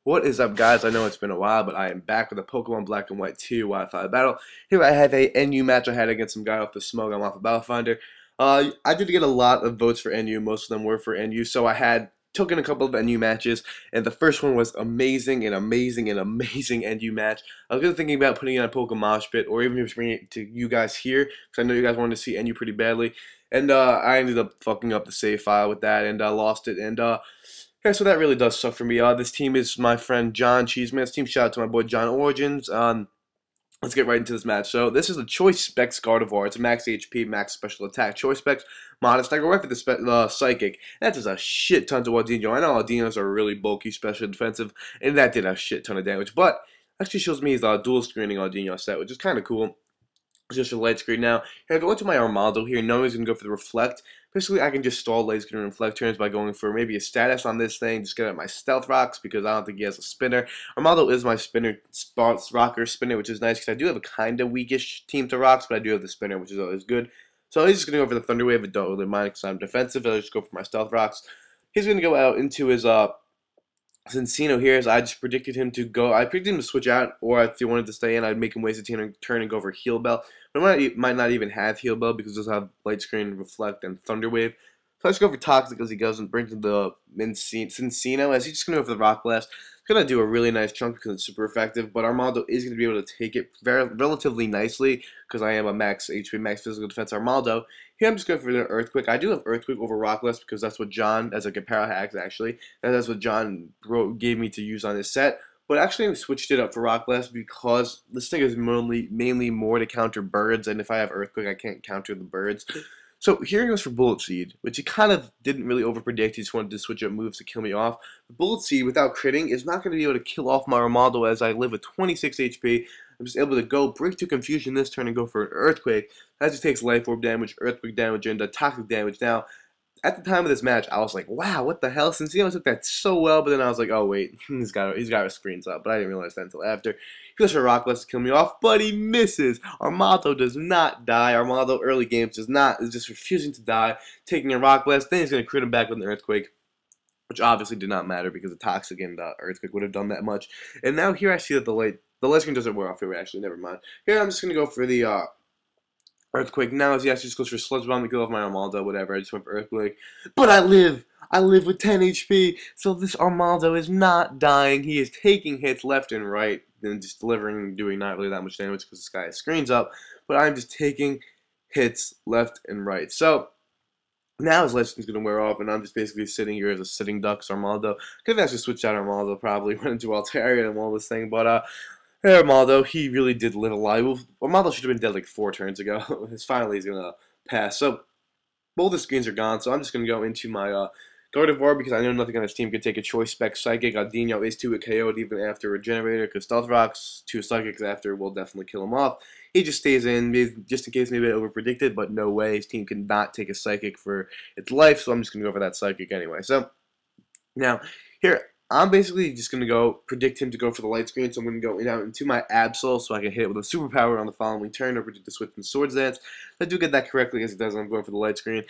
What is up, guys? I know it's been a while, but I am back with a Pokemon Black and White 2 Wi-Fi battle. Here I have a NU match I had against some guy off the smoke. I'm off of Battlefinder. I did get a lot of votes for NU. Most of them were for NU, so I had taken a couple of NU matches, and the first one was amazing and amazing and amazing NU match. I was really thinking about putting it on a Pokemon Pit, or even just bringing it to you guys here, because I know you guys wanted to see NU pretty badly. And I ended up fucking up the save file with that, and lost it, and yeah, so that really does suck for me. This team is my friend John Cheeseman's team. Shout out to my boy John Origins. Let's get right into this match. So this is a Choice Specs Gardevoir. It's a max HP, max special attack. Choice Specs, modest. I go right for the Psychic. That does a shit ton to Audino. I know Audinos are really bulky, special defensive, and that did a shit ton of damage. But actually shows me his dual screening Audino set, which is kind of cool. It's just a light screen now. Here I go into my Armaldo here. No, he's going to go for the Reflect. Basically, I can just stall light screen and Reflect turns by going for maybe a status on this thing. Just get at my Stealth Rocks because I don't think he has a spinner. Armaldo is my spinner, rocker spinner, which is nice because I do have a kind of weakish team to rocks, but I do have the spinner, which is always good. So he's just going to go for the Thunder Wave. I don't really mind because I'm defensive. I'll just go for my Stealth Rocks. He's going to go out into his Cincino here, as I just predicted him to go. I predicted him to switch out, or if he wanted to stay in, I'd make him waste a turn and go for Heal Bell. But I might not even have Heal Bell because it does have Light Screen, Reflect, and Thunder Wave. So I just go for Toxic as he goes and brings in the Cincino, as he's just going to go for the Rock Blast. It's going to do a really nice chunk because it's super effective, but Armaldo is going to be able to take it relatively nicely because I am a max HP, max physical defense Armaldo. Here I'm just going for the Earthquake. I do have Earthquake over Rock Blast because that's what John, as like a para hacks actually, and that's what John gave me to use on this set. But actually I switched it up for Rock Blast because this thing is mainly more to counter birds, and if I have Earthquake I can't counter the birds. So here he goes for Bullet Seed, which he kind of didn't really overpredict. He just wanted to switch up moves to kill me off. Bullet Seed, without critting, is not going to be able to kill off my Armaldo as I live with 26 HP. I'm just able to go break to Confusion this turn and go for an Earthquake. That just takes Life Orb damage, Earthquake damage, and Toxic damage. Now, at the time of this match, I was like, wow, what the hell? Cincino took that so well, but then I was like, oh wait, he's got his screens up, but I didn't realize that until after. He goes for Rock Blast to kill me off, but he misses. Armaldo does not die. Armaldo early games is just refusing to die, taking a Rock Blast, then he's going to crit him back with an Earthquake, which obviously did not matter because the Toxic and Earthquake would have done that much. And now here I see that the light screen doesn't wear off here, actually, never mind. Here I'm just going to go for the Earthquake. Now as he actually just goes for Sludge Bomb to kill off my Armaldo, whatever. I just went for Earthquake. But I live with 10 HP, so this Armaldo is not dying. He is taking hits left and right, and just delivering and doing not really that much damage because this guy has screens up, but I'm just taking hits left and right. So now his life is going to wear off, and I'm just basically sitting here as a sitting duck. Armaldo could have actually switched out Armaldo, probably went into Altaria and all this thing, but hey, Armaldo, he really did live a life. Armaldo should have been dead like 4 turns ago. Finally, he's going to pass. So, both the screens are gone, so I'm just going to go into my Gardevoir because I know nothing on this team can take a Choice Spec Psychic. Audino is 2 KO'd even after Regenerator because Stealth Rocks, 2 Psychics after will definitely kill him off. He just stays in, just in case maybe I overpredicted, but no way. His team cannot take a Psychic for its life, so I'm just going to go for that Psychic anyway. So, now, here, I'm basically just going to go predict him to go for the light screen, so I'm going to go out into my Absol so I can hit it with a superpower on the following turn or predict the switch in Swords Dance. I do get that correctly as it does, I'm going for the light screen.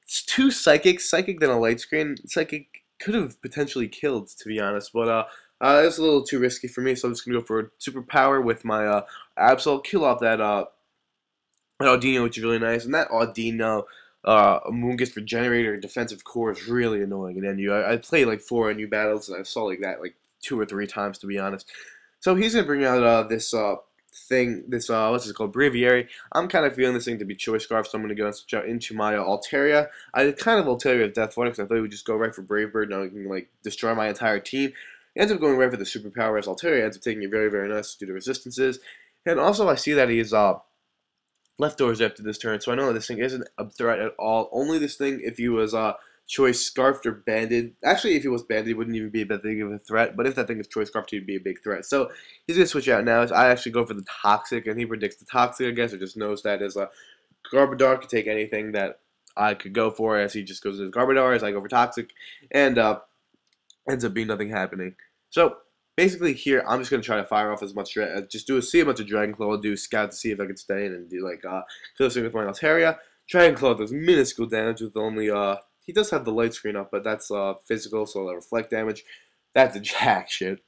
It's 2 Psychics, Psychic then a light screen. Psychic could have potentially killed, to be honest, but it's a little too risky for me, so I'm just going to go for a superpower with my Absol, kill off that Audino, which is really nice, and that Audino Moongus Regenerator defensive core is really annoying in NU. I played like 4 NU battles and I saw like that like 2 or 3 times, to be honest. So he's gonna bring out this thing, this what's it called, Braviary. I'm kind of feeling this thing to be Choice Scarf, so I'm gonna go switch out into my Altaria. I kind of Altaria with Death Flutter because I thought he would just go right for Brave Bird. Now he can like destroy my entire team. He ends up going right for the superpower as Altaria ends up taking it very, very nice due to resistances. And also I see that he is leftovers after this turn, so I know this thing isn't a threat at all. Only this thing if he was Choice Scarfed or Banded. Actually, if he was Banded, it wouldn't even be that big of a threat, but if that thing is Choice Scarfed, he'd be a big threat. So he's going to switch out now. I actually go for the Toxic, and he predicts the Toxic, I guess, or just knows that as a Garbodor could take anything that I could go for, as he just goes to his Garbodor, as I go for Toxic, and ends up being nothing happening. So basically here, I'm just going to try to fire off as much, just see a bunch of Dragon Claw, do Scout to see if I can stay in and do like, kill this thing with my Altaria. Dragon Claw does minuscule damage with only, he does have the light screen up, but that's physical, so the reflect damage. That's a jack shit.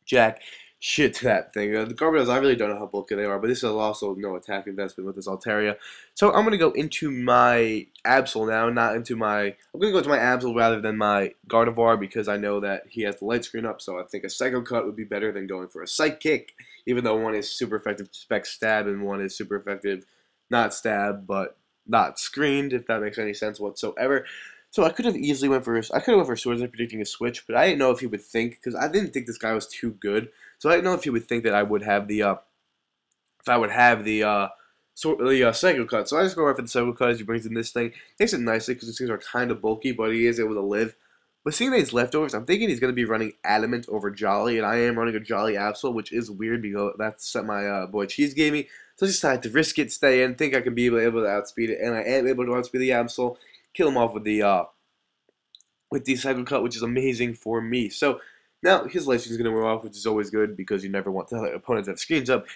jack shit to that thing. The Garbados, I really don't know how bulky they are, but this is also no attack investment with this Altaria. So I'm gonna go into my Absol now, not into my. I'm gonna go into my Absol rather than my Gardevoir because I know that he has the light screen up. So I think a Psycho Cut would be better than going for a Psychic, even though one is super effective spec stab and one is super effective not stab but not screened. If that makes any sense whatsoever. So I could have easily went for Swordsman predicting a switch, but I didn't know if he would think because I didn't think this guy was too good. So I didn't know if he would think that I would have the if I would have the Psycho Cut. So I just go right for the Psycho Cut as he brings in this thing. Takes it nicely because these things are kind of bulky, but he is able to live. But seeing that he's leftovers, I'm thinking he's going to be running Adamant over Jolly, and I am running a Jolly Absol, which is weird because that's what my boy Cheese gave me. So I decided to risk it, stay in, think I could be able to outspeed it, and I am able to outspeed the Absol, kill him off with the Psycho Cut, which is amazing for me. So now his life is going to wear off, which is always good because you never want the opponents to have screens up.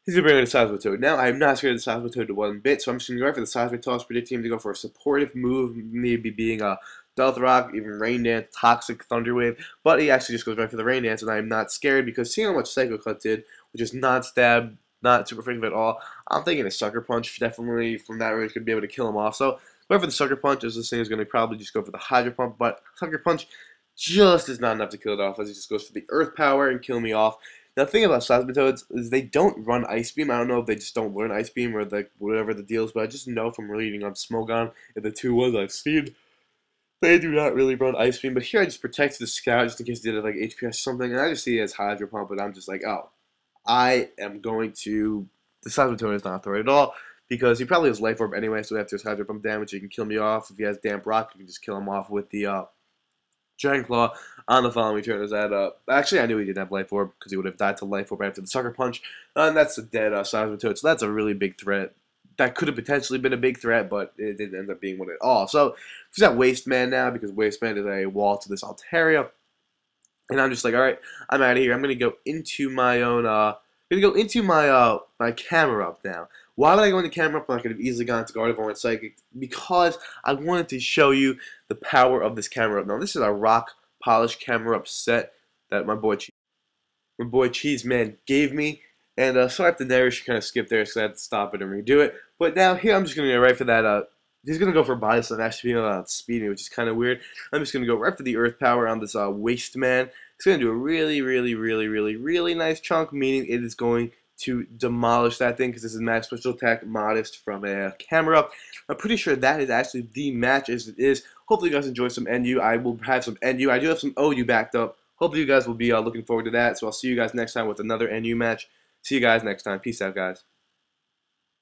He's going to bring in a Seismitoad. Now, I'm not scared of the Seismitoad to one bit, so I'm just going to go right for the Seismic Toss, predicting him to go for a supportive move, maybe being a Stealth Rock, even Rain Dance, Toxic Thunder Wave, but he actually just goes right for the Rain Dance, and I'm not scared because seeing how much Psycho Cut did, which is not stab, not super effective at all, I'm thinking a Sucker Punch definitely from that range could be able to kill him off. So, go for the Sucker Punch, as this thing is going to probably just go for the Hydro Pump, but Sucker Punch just is not enough to kill it off, as he just goes for the Earth Power and kill me off. Now, the thing about Seismitoads is they don't run Ice Beam. I don't know if they just don't learn Ice Beam or like whatever the deal is, but I just know from reading on Smogon and the two ones I've seen, they do not really run Ice Beam. But here I just protect the Scout just in case he did it like HPS or something, and I just see it as Hydro Pump, and I'm just like, oh, I am going to. The Seismitoad is not threat at all because he probably has Life Orb anyway, so after his Hydro Pump damage, he can kill me off. If he has Damp Rock, you can just kill him off with the Dragon Claw on the following turn. Is that actually I knew he didn't have Life Orb because he would have died to Life Orb after the Sucker Punch, and that's a dead Seismitoad. So that's a really big threat. That could have potentially been a big threat, but it didn't end up being one at all. So he's got Waste Man now because Waste Man is a wall to this Altaria, and I'm just like, all right, I'm out of here. I'm gonna go into my own. My camera up now. Why would I go into camera up when I could have easily gone to Gardevoir and Psychic? Because I wanted to show you the power of this camera up. Now this is a rock polished camera up set that my boy Cheese Man gave me. And so I have to narrate, kind of skip there, so I had to stop it and redo it. But now here I'm just gonna go right for that. He's gonna go for Body Slam, actually being able to speed me, which is kind of weird. I'm just gonna go right for the Earth Power on this Waste Man. It's gonna do a really nice chunk, meaning it is going to demolish that thing because this is Max Special Attack Modest from a camera. I'm pretty sure that is actually the match as it is. Hopefully you guys enjoy some NU. I will have some NU. I do have some OU backed up. Hopefully you guys will be looking forward to that. So I'll see you guys next time with another NU match. See you guys next time. Peace out, guys.